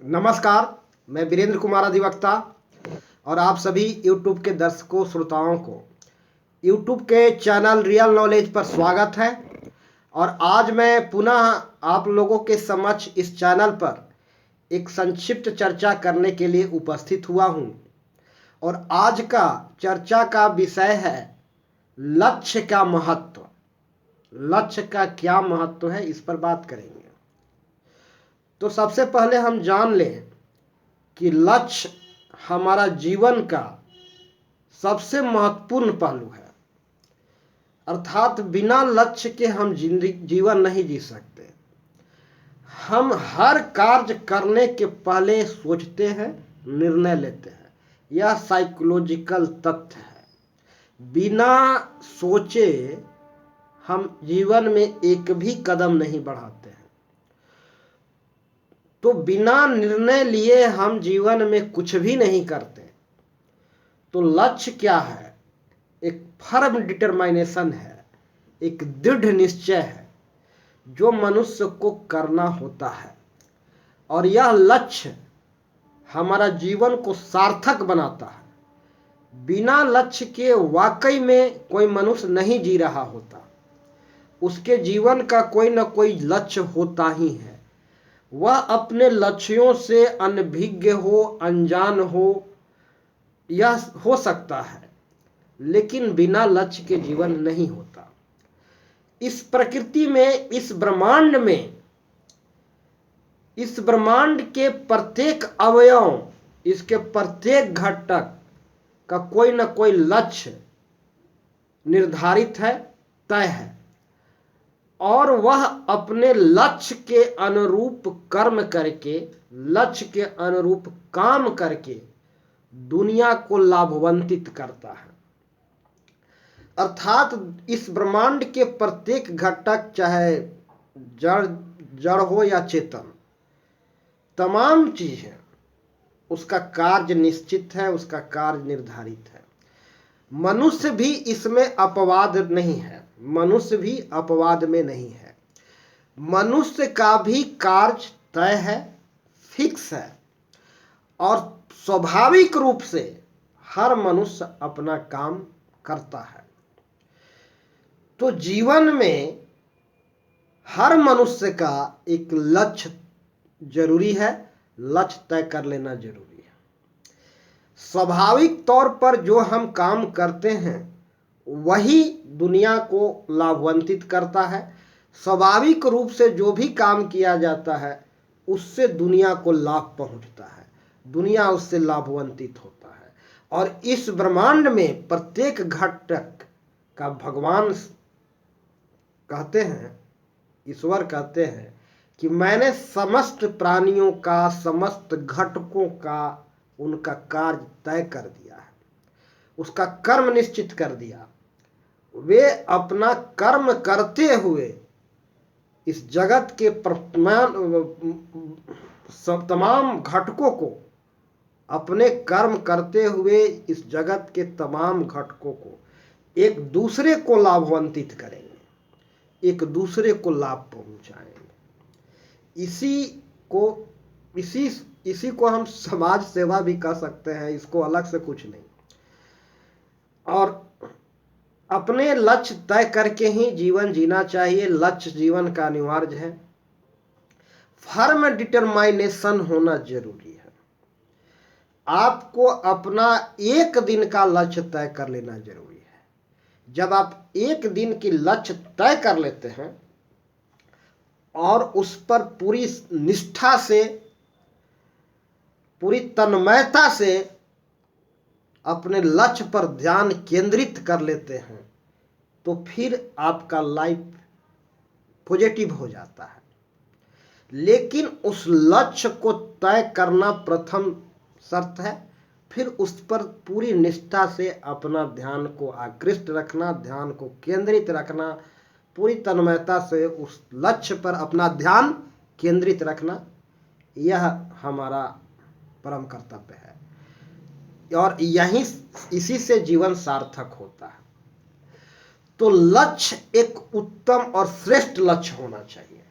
नमस्कार। मैं वीरेंद्र कुमार अधिवक्ता और आप सभी YouTube के दर्शकों श्रोताओं को YouTube के चैनल रियल नॉलेज पर स्वागत है। और आज मैं पुनः आप लोगों के समक्ष इस चैनल पर एक संक्षिप्त चर्चा करने के लिए उपस्थित हुआ हूं। और आज का चर्चा का विषय है लक्ष्य का महत्व। लक्ष्य का क्या महत्व है, इस पर बात करेंगे। तो सबसे पहले हम जान लें कि लक्ष्य हमारा जीवन का सबसे महत्वपूर्ण पहलू है। अर्थात बिना लक्ष्य के हम जीवन नहीं जी सकते। हम हर कार्य करने के पहले सोचते हैं, निर्णय लेते हैं। यह साइकोलॉजिकल तथ्य है। बिना सोचे हम जीवन में एक भी कदम नहीं बढ़ाते हैं। तो बिना निर्णय लिए हम जीवन में कुछ भी नहीं करते। तो लक्ष्य क्या है? एक फर्म डिटरमाइनेशन है, एक दृढ़ निश्चय है जो मनुष्य को करना होता है। और यह लक्ष्य हमारा जीवन को सार्थक बनाता है। बिना लक्ष्य के वाकई में कोई मनुष्य नहीं जी रहा होता। उसके जीवन का कोई न कोई लक्ष्य होता ही है। वह अपने लक्ष्यों से अनभिज्ञ हो, अनजान हो, यह हो सकता है, लेकिन बिना लक्ष्य के जीवन नहीं होता। इस प्रकृति में, इस ब्रह्मांड के प्रत्येक अवयव, इसके प्रत्येक घटक का कोई न कोई लक्ष्य निर्धारित है, तय है। और वह अपने लक्ष्य के अनुरूप कर्म करके, लक्ष्य के अनुरूप काम करके दुनिया को लाभान्वित करता है। अर्थात इस ब्रह्मांड के प्रत्येक घटक, चाहे जड़ हो या चेतन, तमाम चीजें, उसका कार्य निश्चित है, उसका कार्य निर्धारित है। मनुष्य भी इसमें अपवाद नहीं है। मनुष्य भी अपवाद में नहीं है। मनुष्य का भी कार्य तय है, फिक्स है। और स्वाभाविक रूप से हर मनुष्य अपना काम करता है। तो जीवन में हर मनुष्य का एक लक्ष्य जरूरी है। लक्ष्य तय कर लेना जरूरी है। स्वाभाविक तौर पर जो हम काम करते हैं वही दुनिया को लाभान्वित करता है। स्वाभाविक रूप से जो भी काम किया जाता है उससे दुनिया को लाभ पहुंचता है, दुनिया उससे लाभान्वित होता है। और इस ब्रह्मांड में प्रत्येक घटक का भगवान कहते हैं, ईश्वर कहते हैं कि मैंने समस्त प्राणियों का, समस्त घटकों का, उनका कार्य तय कर दिया है, उसका कर्म निश्चित कर दिया। वे अपना कर्म करते हुए इस जगत के तमाम घटकों को, अपने कर्म करते हुए इस जगत के तमाम घटकों को एक दूसरे को लाभान्वित करेंगे, एक दूसरे को लाभ पहुंचाएंगे। इसी को हम समाज सेवा भी कह सकते हैं, इसको अलग से कुछ नहीं। और अपने लक्ष्य तय करके ही जीवन जीना चाहिए। लक्ष्य जीवन का अनिवार्य है। फर्म डिटरमाइनेशन होना जरूरी है। आपको अपना एक दिन का लक्ष्य तय कर लेना जरूरी है। जब आप एक दिन की लक्ष्य तय कर लेते हैं और उस पर पूरी निष्ठा से, पूरी तन्मयता से अपने लक्ष्य पर ध्यान केंद्रित कर लेते हैं, तो फिर आपका लाइफ पॉजिटिव हो जाता है। लेकिन उस लक्ष्य को तय करना प्रथम शर्त है। फिर उस पर पूरी निष्ठा से अपना ध्यान को आकृष्ट रखना, ध्यान को केंद्रित रखना, पूरी तन्मयता से उस लक्ष्य पर अपना ध्यान केंद्रित रखना, यह हमारा परम कर्तव्य है। और इसी से जीवन सार्थक होता है। तो लक्ष्य एक उत्तम और श्रेष्ठ लक्ष्य होना चाहिए।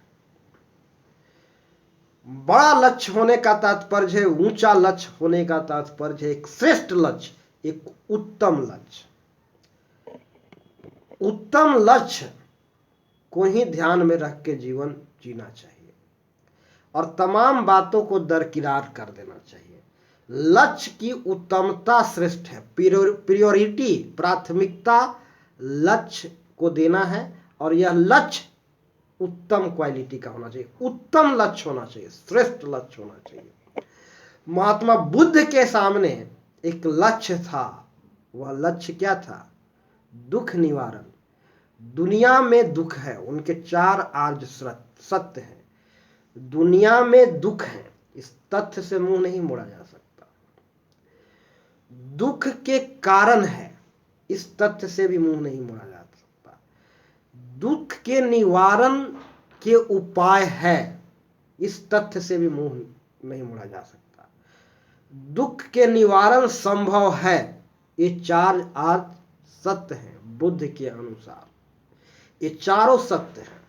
बड़ा लक्ष्य होने का तात्पर्य है, ऊंचा लक्ष्य होने का तात्पर्य है एक श्रेष्ठ लक्ष्य, एक उत्तम लक्ष्य। उत्तम लक्ष्य को ही ध्यान में रख के जीवन जीना चाहिए और तमाम बातों को दरकिनार कर देना चाहिए। लक्ष्य की उत्तमता श्रेष्ठ है, प्रायोरिटी, प्राथमिकता लक्ष्य को देना है और यह लक्ष्य उत्तम क्वालिटी का होना चाहिए, उत्तम लक्ष्य होना चाहिए, श्रेष्ठ लक्ष्य होना चाहिए। महात्मा बुद्ध के सामने एक लक्ष्य था, वह लक्ष्य क्या था? दुख निवारण। दुनिया में दुख है, उनके 4 आर्य सत्य हैं। दुनिया में दुख है, इस तथ्य से मुंह नहीं मोड़ा जा सकता। दुख के कारण है, इस तथ्य से भी मुंह नहीं मोड़ा जा सकता। दुख के निवारण के उपाय है, इस तथ्य से भी मुंह नहीं मोड़ा जा सकता। दुख के निवारण संभव है, ये 4 आर्य सत्य हैं बुद्ध के अनुसार। ये चारों सत्य हैं,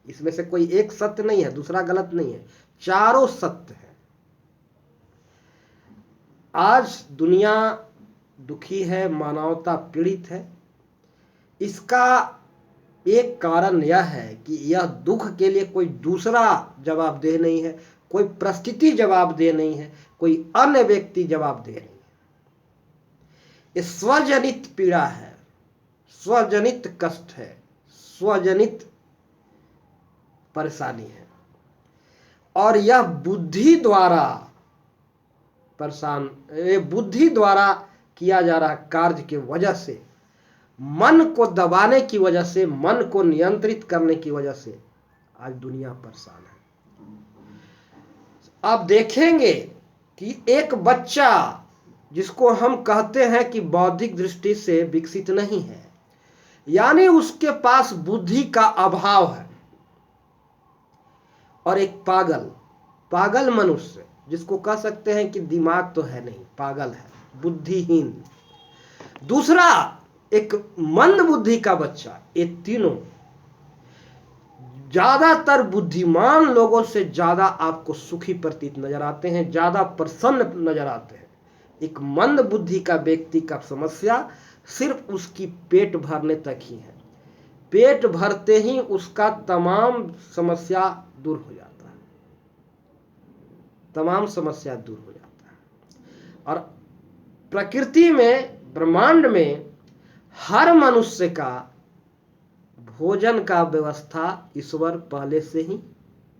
इसमें से कोई एक सत्य नहीं है, दूसरा गलत नहीं है, चारों सत्य है। आज दुनिया दुखी है, मानवता पीड़ित है। इसका एक कारण यह है कि यह दुख के लिए कोई दूसरा जवाबदेह नहीं है, कोई परिस्थिति जवाबदेह नहीं है, कोई अन्य व्यक्ति जवाबदेह नहीं है। ये स्वजनित पीड़ा है, स्वजनित कष्ट है, स्वजनित परेशानी है और यह बुद्धि द्वारा किया जा रहा कार्य की वजह से, मन को दबाने की वजह से, मन को नियंत्रित करने की वजह से आज दुनिया परेशान है। आप देखेंगे कि एक बच्चा जिसको हम कहते हैं कि बौद्धिक दृष्टि से विकसित नहीं है, यानी उसके पास बुद्धि का अभाव है, और एक पागल मनुष्य जिसको कह सकते हैं कि दिमाग तो है नहीं, पागल है, बुद्धिहीन। दूसरा एक मंद बुद्धि का बच्चा। ये तीनों ज्यादातर बुद्धिमान लोगों से ज्यादा आपको सुखी प्रतीत नजर आते हैं, ज्यादा प्रसन्न नजर आते हैं। एक मंद बुद्धि का व्यक्ति का समस्या सिर्फ उसकी पेट भरने तक ही है। पेट भरते ही उसका तमाम समस्या दूर हो जाता है, तमाम समस्या दूर हो जाता है। और प्रकृति में, ब्रह्मांड में हर मनुष्य का भोजन का व्यवस्था ईश्वर पहले से ही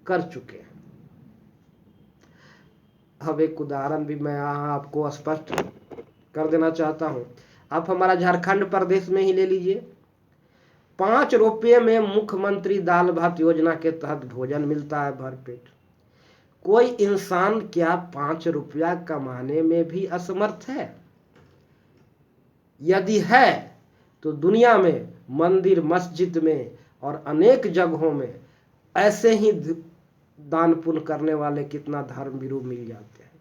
कर चुके हैं। अब एक उदाहरण भी मैं यहाँ आपको स्पष्ट कर देना चाहता हूँ। आप हमारा झारखंड प्रदेश में ही ले लीजिए। 5 रुपये में मुख्यमंत्री दाल भात योजना के तहत भोजन मिलता है भरपेट। कोई इंसान क्या 5 रुपया कमाने में भी असमर्थ है? यदि है तो दुनिया में मंदिर, मस्जिद में और अनेक जगहों में ऐसे ही दान पुण्य करने वाले कितना धर्मवीरू मिल जाते हैं।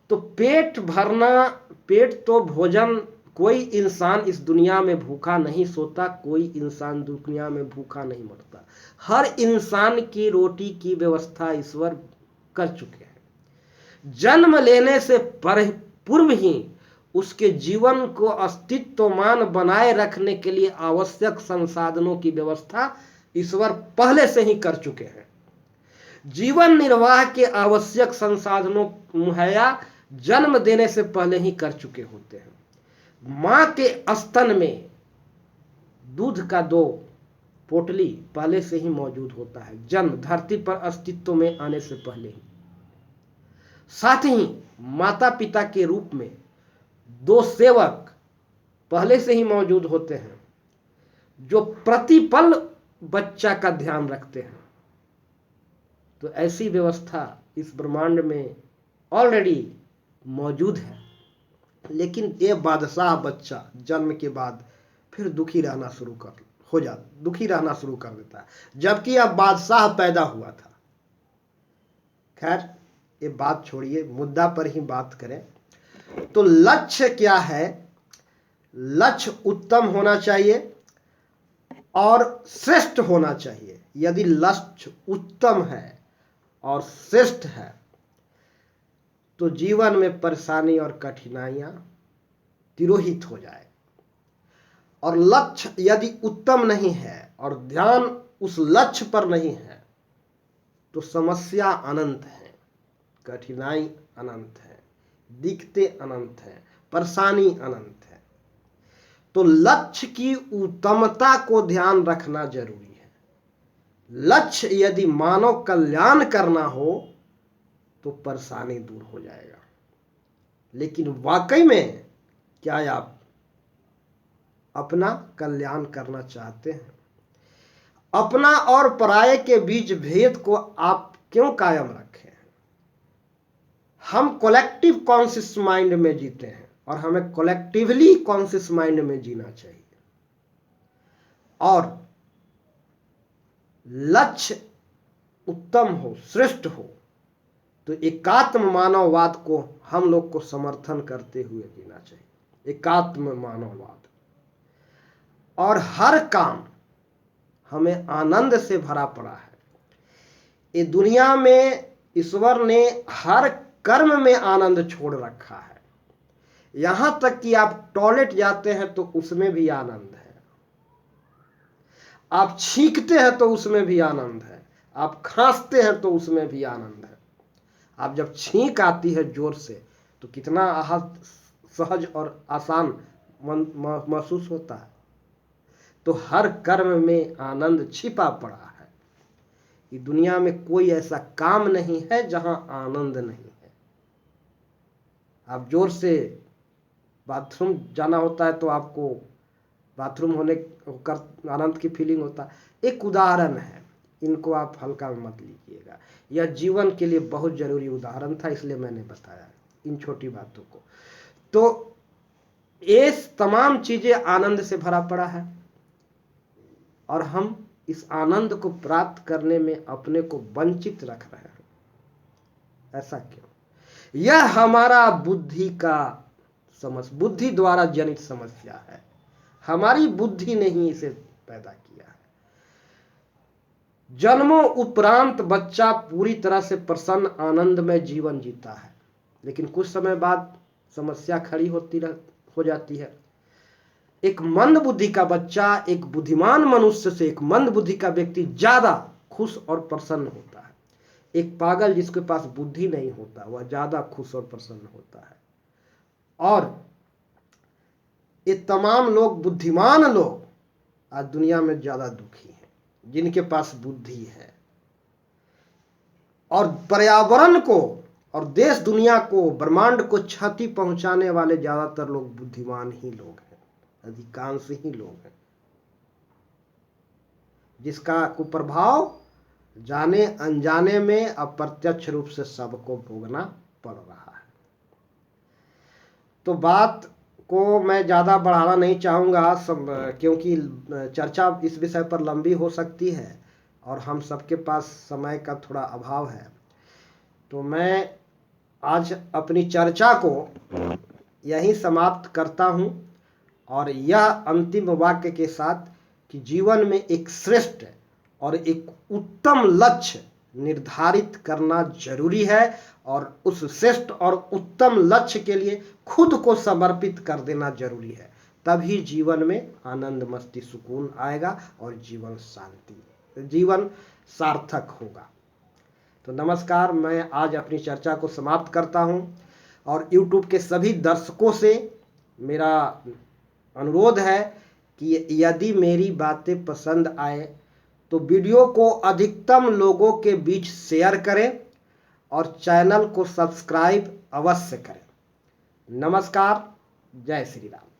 तो पेट भरना, पेट तो भोजन, कोई इंसान इस दुनिया में भूखा नहीं सोता, कोई इंसान दुनिया में भूखा नहीं मरता। हर इंसान की रोटी की व्यवस्था ईश्वर कर चुके हैं। जन्म लेने से पूर्व ही उसके जीवन को अस्तित्वमान बनाए रखने के लिए आवश्यक संसाधनों की व्यवस्था ईश्वर पहले से ही कर चुके हैं। जीवन निर्वाह के आवश्यक संसाधनों मुहैया जन्म देने से पहले ही कर चुके होते हैं। मां के स्तन में दूध का 2 पोटली पहले से ही मौजूद होता है, जन्म धरती पर अस्तित्व में आने से पहले ही। साथ ही माता पिता के रूप में 2 सेवक पहले से ही मौजूद होते हैं, जो प्रतिपल बच्चा का ध्यान रखते हैं। तो ऐसी व्यवस्था इस ब्रह्मांड में ऑलरेडी मौजूद है। लेकिन ये बादशाह बच्चा जन्म के बाद फिर दुखी रहना शुरू कर देता है, जबकि अब बादशाह पैदा हुआ था। खैर ये बात छोड़िए, मुद्दा पर ही बात करें। तो लक्ष्य क्या है? लक्ष्य उत्तम होना चाहिए और श्रेष्ठ होना चाहिए। यदि लक्ष्य उत्तम है और श्रेष्ठ है तो जीवन में परेशानी और कठिनाइयां तिरोहित हो जाए। और लक्ष्य यदि उत्तम नहीं है और ध्यान उस लक्ष्य पर नहीं है तो समस्या अनंत है, कठिनाई अनंत है, दिक्कतें अनंत है, परेशानी अनंत है। तो लक्ष्य की उत्तमता को ध्यान रखना जरूरी है। लक्ष्य यदि मानव कल्याण करना हो तो परेशानी दूर हो जाएगा। लेकिन वाकई में क्या आप अपना कल्याण करना चाहते हैं? अपना और पराये के बीच भेद को आप क्यों कायम रखे हैं? हम कलेक्टिव कॉन्शियस माइंड में जीते हैं और हमें कलेक्टिवली कॉन्शियस माइंड में जीना चाहिए। और लक्ष्य उत्तम हो, श्रेष्ठ हो तो एकात्म मानववाद को हम लोग को समर्थन करते हुए जीना चाहिए, एकात्म मानववाद। और हर काम हमें आनंद से भरा पड़ा है। ये दुनिया में ईश्वर ने हर कर्म में आनंद छोड़ रखा है। यहां तक कि आप टॉयलेट जाते हैं तो उसमें भी आनंद है, आप छींकते हैं तो उसमें भी आनंद है, आप खांसते हैं तो उसमें भी आनंद है। आप जब छींक आती है जोर से तो कितना सहज और आसान महसूस होता है। तो हर कर्म में आनंद छिपा पड़ा है। ये दुनिया में कोई ऐसा काम नहीं है जहां आनंद नहीं है। आप जोर से बाथरूम जाना होता है तो आपको बाथरूम होने कर आनंद की फीलिंग होता है। एक उदाहरण है, इनको आप हल्का मत लीजिएगा। यह जीवन के लिए बहुत जरूरी उदाहरण था, इसलिए मैंने बताया इन छोटी बातों को। तो ये तमाम चीजें आनंद से भरा पड़ा है और हम इस आनंद को प्राप्त करने में अपने को वंचित रख रहे हैं। ऐसा क्यों? यह हमारा बुद्धि द्वारा जनित समस्या है। हमारी बुद्धि ने ही इसे पैदा किया है। जन्मों उपरांत बच्चा पूरी तरह से प्रसन्न आनंद में जीवन जीता है, लेकिन कुछ समय बाद समस्या खड़ी हो जाती है। एक मंद बुद्धि का बच्चा एक बुद्धिमान मनुष्य से, एक मंद बुद्धि का व्यक्ति ज्यादा खुश और प्रसन्न होता है। एक पागल जिसके पास बुद्धि नहीं होता वह ज्यादा खुश और प्रसन्न होता है। और ये तमाम लोग, बुद्धिमान लोग, आज दुनिया में ज्यादा दुखी हैं जिनके पास बुद्धि है। और पर्यावरण को और देश दुनिया को, ब्रह्मांड को क्षति पहुंचाने वाले ज्यादातर लोग बुद्धिमान ही लोग हैं, अधिकांश ही लोग हैं, जिसका कुप्रभाव जाने अनजाने में अप्रत्यक्ष रूप से सबको भोगना पड़ रहा है। तो बात को मैं ज़्यादा बढ़ाना नहीं चाहूँगा, क्योंकि चर्चा इस विषय पर लंबी हो सकती है और हम सबके पास समय का थोड़ा अभाव है। तो मैं आज अपनी चर्चा को यहीं समाप्त करता हूँ और यह अंतिम वाक्य के साथ कि जीवन में एक श्रेष्ठ और एक उत्तम लक्ष्य निर्धारित करना जरूरी है और उस श्रेष्ठ और उत्तम लक्ष्य के लिए खुद को समर्पित कर देना जरूरी है। तभी जीवन में आनंद, मस्ती, सुकून आएगा और जीवन सार्थक होगा। तो नमस्कार, मैं आज अपनी चर्चा को समाप्त करता हूं और YouTube के सभी दर्शकों से मेरा अनुरोध है कि यदि मेरी बातें पसंद आए तो वीडियो को अधिकतम लोगों के बीच शेयर करें और चैनल को सब्सक्राइब अवश्य करें। नमस्कार, जय श्री राम।